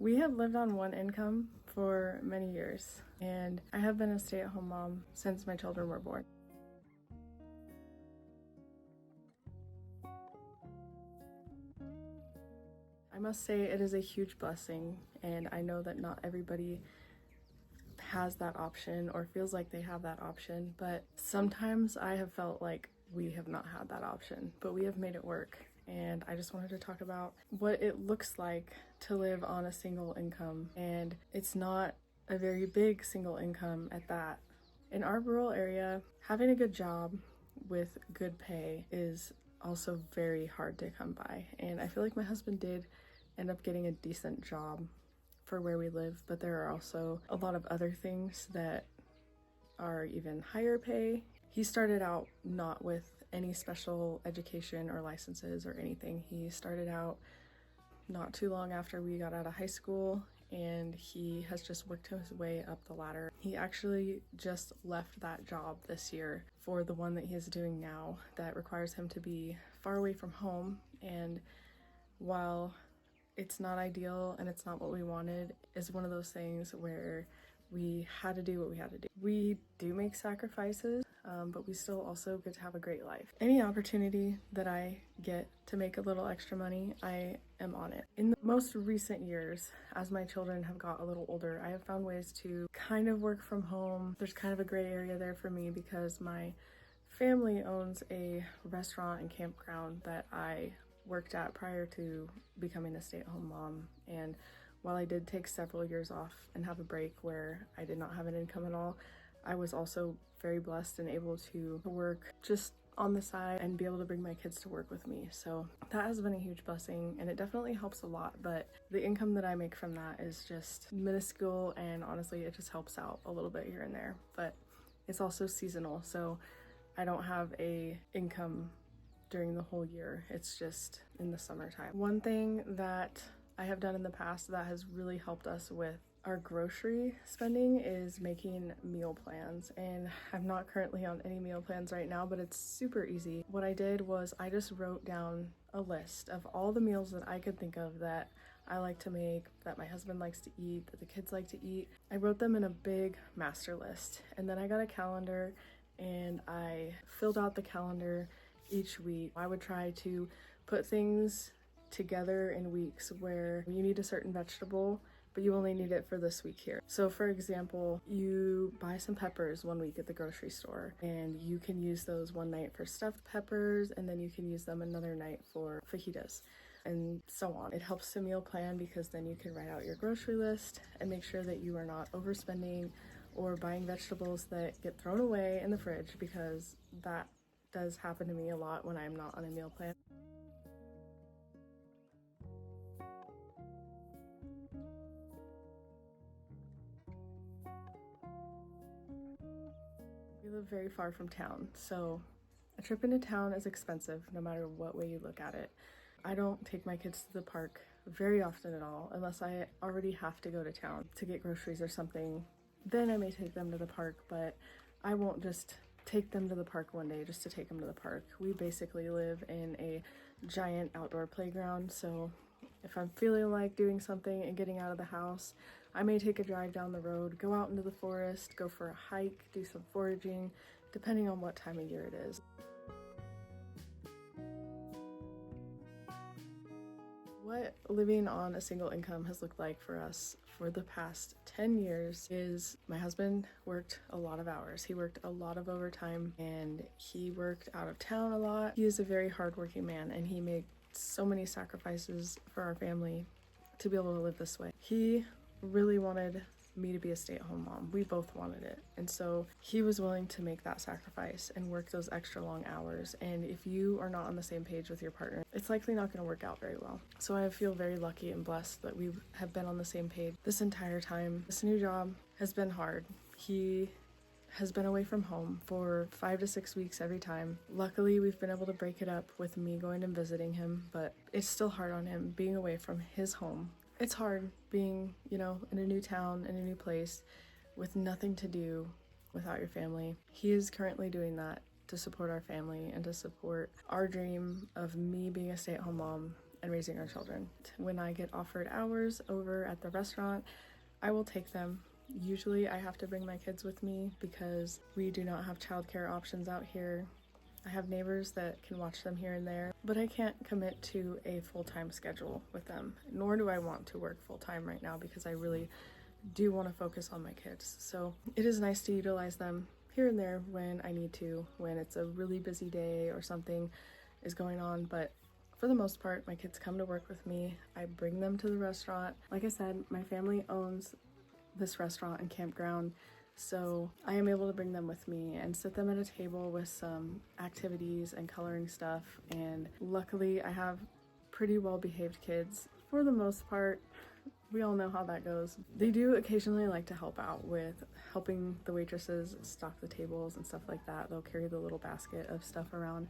We have lived on one income for many years, and I have been a stay-at-home mom since my children were born. I must say it is a huge blessing, and I know that not everybody has that option or feels like they have that option, but sometimes I have felt like we have not had that option, but we have made it work. And I just wanted to talk about what it looks like to live on a single income, and it's not a very big single income at that. In our rural area, having a good job with good pay is also very hard to come by, and I feel like my husband did end up getting a decent job for where we live, but there are also a lot of other things that are even higher pay. He started out not with any special education or licenses or anything. He started out not too long after we got out of high school, and he has just worked his way up the ladder. He actually just left that job this year for the one that he is doing now that requires him to be far away from home, and while it's not ideal and it's not what we wanted, it's one of those things where we had to do what we had to do. We do make sacrifices, but we still also get to have a great life. Any opportunity that I get to make a little extra money, I am on it. In the most recent years, as my children have got a little older, I have found ways to kind of work from home. There's kind of a gray area there for me because my family owns a restaurant and campground that I worked at prior to becoming a stay-at-home mom. And while I did take several years off and have a break where I did not have an income at all, I was also very blessed and able to work just on the side and be able to bring my kids to work with me. So that has been a huge blessing, and it definitely helps a lot, but the income that I make from that is just minuscule, and honestly it just helps out a little bit here and there. But it's also seasonal, so I don't have a income during the whole year. It's just in the summertime. One thing that I have done in the past that has really helped us with our grocery spending is making meal plans, and I'm not currently on any meal plans right now, but it's super easy. What I did was I just wrote down a list of all the meals that I could think of that I like to make, that my husband likes to eat, that the kids like to eat. I wrote them in a big master list, and then I got a calendar and I filled out the calendar each week. I would try to put things together in weeks where you need a certain vegetable, but you only need it for this week here. So for example, you buy some peppers one week at the grocery store, and you can use those one night for stuffed peppers, and then you can use them another night for fajitas, and so on. It helps to meal plan because then you can write out your grocery list and make sure that you are not overspending or buying vegetables that get thrown away in the fridge, because that does happen to me a lot when I'm not on a meal plan. We live very far from town, so a trip into town is expensive no matter what way you look at it. I don't take my kids to the park very often at all, unless I already have to go to town to get groceries or something. Then I may take them to the park, but I won't just take them to the park one day just to take them to the park. We basically live in a giant outdoor playground, so if I'm feeling like doing something and getting out of the house, I may take a drive down the road, go out into the forest, go for a hike, do some foraging, depending on what time of year it is. What living on a single income has looked like for us for the past 10 years is my husband worked a lot of hours. He worked a lot of overtime, and he worked out of town a lot. He is a very hardworking man, and he made so many sacrifices for our family to be able to live this way. He really wanted me to be a stay-at-home mom. We both wanted it. And so he was willing to make that sacrifice and work those extra long hours. And if you are not on the same page with your partner, it's likely not going to work out very well. So I feel very lucky and blessed that we have been on the same page this entire time. This new job has been hard. He has been away from home for 5 to 6 weeks every time. Luckily, we've been able to break it up with me going and visiting him, but it's still hard on him being away from his home. It's hard being, in a new town, in a new place, with nothing to do without your family. He is currently doing that to support our family and to support our dream of me being a stay-at-home mom and raising our children. When I get offered hours over at the restaurant, I will take them. Usually I have to bring my kids with me because we do not have childcare options out here. I have neighbors that can watch them here and there, but I can't commit to a full-time schedule with them, nor do I want to work full-time right now because I really do want to focus on my kids. So it is nice to utilize them here and there when I need to, when it's a really busy day or something is going on, but for the most part, my kids come to work with me. I bring them to the restaurant. Like I said, my family owns this restaurant and campground, so I am able to bring them with me and sit them at a table with some activities and coloring stuff, and luckily I have pretty well behaved kids for the most part. We all know how that goes. They do occasionally like to help out with helping the waitresses stock the tables and stuff like that. They'll carry the little basket of stuff around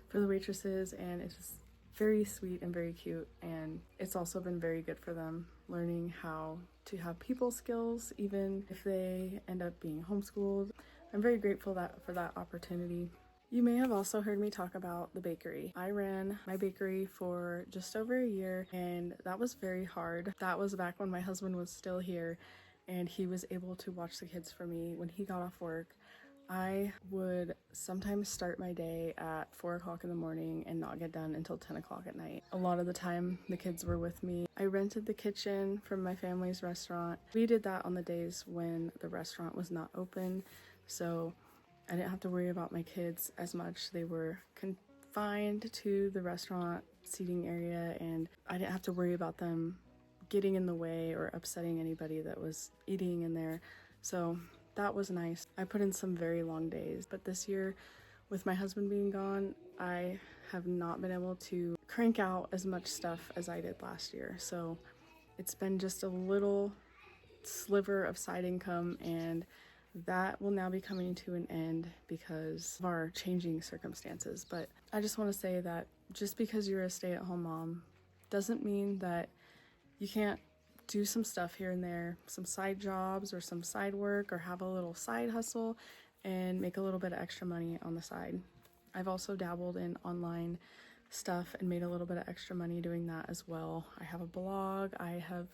for the waitresses, and it's just very sweet and very cute, and it's also been very good for them learning how to have people skills even if they end up being homeschooled. I'm very grateful for that opportunity. You may have also heard me talk about the bakery. I ran my bakery for just over a year, and that was very hard. That was back when my husband was still here and he was able to watch the kids for me when he got off work. I would sometimes start my day at 4 o'clock in the morning and not get done until 10 o'clock at night. A lot of the time the kids were with me. I rented the kitchen from my family's restaurant. We did that on the days when the restaurant was not open, so I didn't have to worry about my kids as much. They were confined to the restaurant seating area, and I didn't have to worry about them getting in the way or upsetting anybody that was eating in there. So that was nice. I put in some very long days, but this year with my husband being gone, I have not been able to crank out as much stuff as I did last year. So it's been just a little sliver of side income, and that will now be coming to an end because of our changing circumstances. But I just want to say that just because you're a stay-at-home mom doesn't mean that you can't do some stuff here and there, some side jobs or some side work, or have a little side hustle and make a little bit of extra money on the side. I've also dabbled in online stuff and made a little bit of extra money doing that as well. I have a blog, I have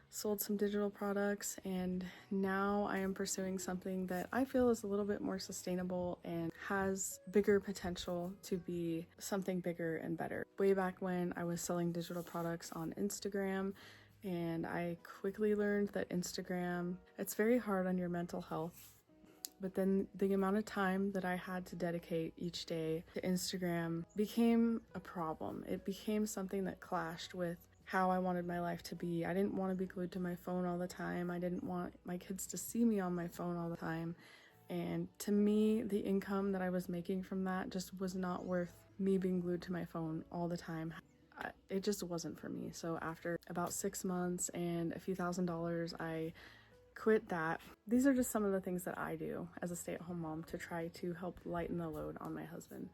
sold some digital products, and now I am pursuing something that I feel is a little bit more sustainable and has bigger potential to be something bigger and better. Way back when I was selling digital products on Instagram, and I quickly learned that Instagram, it's very hard on your mental health. But then the amount of time that I had to dedicate each day to Instagram became a problem. It became something that clashed with how I wanted my life to be. I didn't want to be glued to my phone all the time. I didn't want my kids to see me on my phone all the time. And to me, the income that I was making from that just was not worth me being glued to my phone all the time. It just wasn't for me. So after about 6 months and a few $1,000s, I quit that. These are just some of the things that I do as a stay-at-home mom to try to help lighten the load on my husband.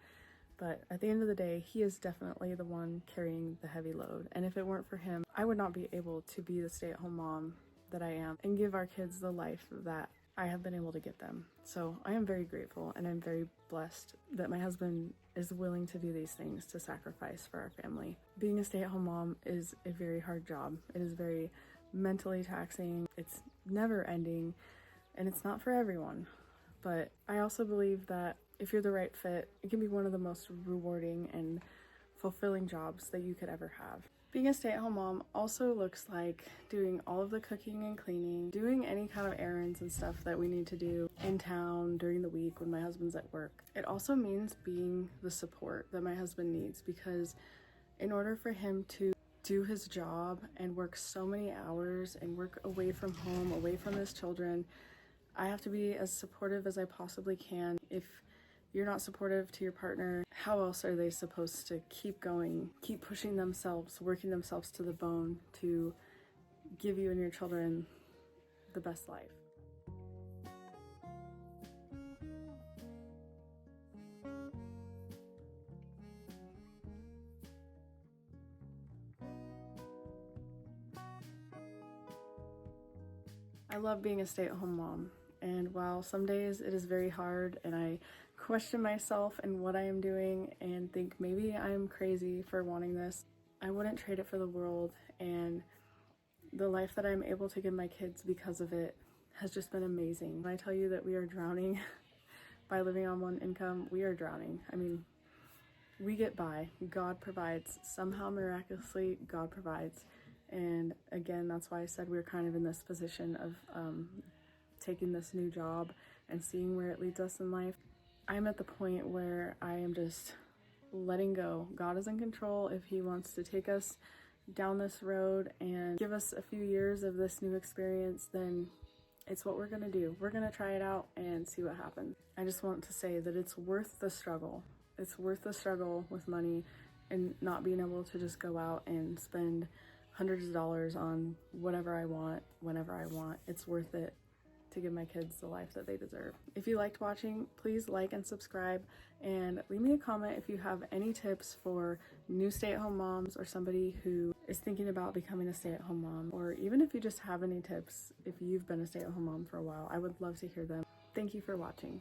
But at the end of the day, he is definitely the one carrying the heavy load. And if it weren't for him, I would not be able to be the stay-at-home mom that I am and give our kids the life that I have been able to get them. So I am very grateful, and I'm very blessed that my husband is willing to do these things to sacrifice for our family. Being a stay-at-home mom is a very hard job. It is very mentally taxing. It's never ending, and it's not for everyone. But I also believe that if you're the right fit, it can be one of the most rewarding and fulfilling jobs that you could ever have. Being a stay-at-home mom also looks like doing all of the cooking and cleaning, doing any kind of errands and stuff that we need to do in town during the week when my husband's at work. It also means being the support that my husband needs, because in order for him to do his job and work so many hours and work away from home, away from his children, I have to be as supportive as I possibly can. If you're not supportive to your partner, how else are they supposed to keep going, keep pushing themselves, working themselves to the bone to give you and your children the best life? I love being a stay-at-home mom, and while some days it is very hard and I question myself and what I am doing and think maybe I'm crazy for wanting this, I wouldn't trade it for the world, and the life that I'm able to give my kids because of it has just been amazing. When I tell you that we are drowning by living on one income, we are drowning. I mean, we get by. God provides. Somehow, miraculously, God provides. And again, that's why I said we're kind of in this position of taking this new job and seeing where it leads us in life. I'm at the point where I am just letting go. God is in control. If He wants to take us down this road and give us a few years of this new experience, then it's what we're gonna do. We're gonna try it out and see what happens. I just want to say that it's worth the struggle. It's worth the struggle with money and not being able to just go out and spend hundreds of dollars on whatever I want, whenever I want. It's worth it to give my kids the life that they deserve. If you liked watching, please like and subscribe, and leave me a comment if you have any tips for new stay-at-home moms or somebody who is thinking about becoming a stay-at-home mom, or even if you just have any tips if you've been a stay-at-home mom for a while. I would love to hear them. Thank you for watching.